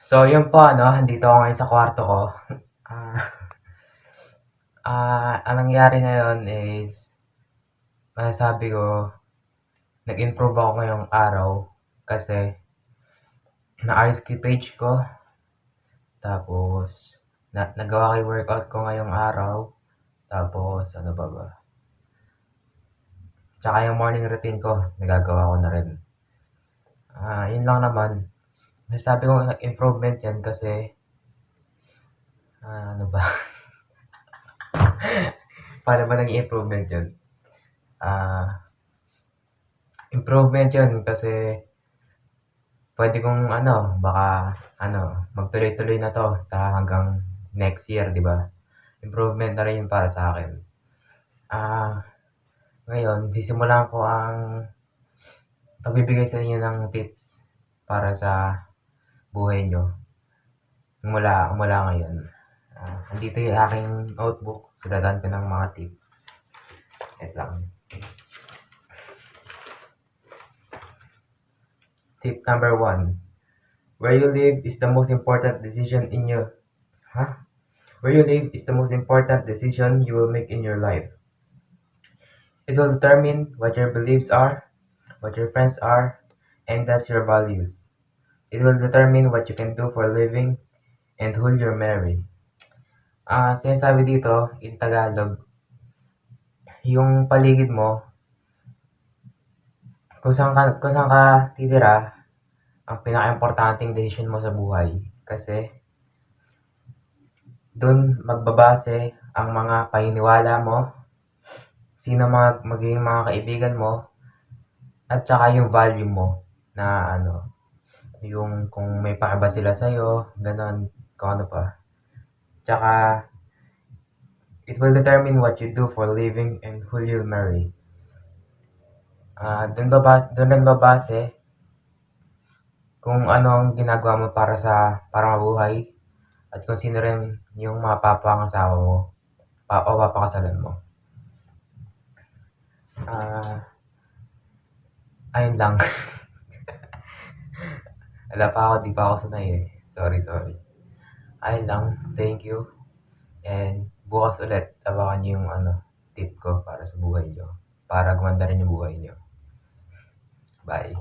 So, yun po ano, nandito ako ngayon sa kwarto ko. Ah, ang nangyari ngayon is, masasabi ko, nag-improve ako ngayong araw kasi naayos ko yung page ko, tapos nagawa ko yung workout ko ngayong araw, tapos ano ba ba? Tsaka yung morning routine ko, nagagawa ko na rin. Yun lang naman. Masasabi ko improvement yan kasi, ano ba? Paano ba naging improvement yun? Ah, improvement yun kasi pwede kong ano, baka ano, magtuloy-tuloy na 'to sa hanggang next year, 'di ba? Improvement na rin 'yun para sa akin. Ah, Ngayon sisimulan ko ang pagbibigay sa inyo ng tips para sa buhay niyo mula ngayon. Andito yung aking notebook, sulatan ko ng mga tips. Wait lang. Tip number one: where you live is the most important decision in your huh? Where you live is the most important decision you will make in your life. It will determine what your beliefs are, what your friends are, and thus your values. It will determine what you can do for a living and who you'll marry. Sinasabi dito, in Tagalog, yung paligid mo, kung saan ka titira, ang pinaka-importanting decision mo sa buhay. Kasi, dun magbabase ang mga paniniwala mo, sino magiging mga kaibigan mo, at saka yung value mo na ano, yung kung may pakiba sila sa'yo, gano'n, kung ano pa. Tsaka, it will determine what you do for a living and who you'll marry. Doon rin babase kung ano ang ginagawa mo para mabuhay at kung sino rin yung mapapangasawa mo o papakasalan mo. Ah, Ayun lang. Wala pa ako, di pa ako sanay eh. Sorry. Ayun lang. Thank you. And bukas ulit, abangan niyo yung ano, tip ko para sa buhay niyo. Para gumanda rin yung buhay niyo. Bye.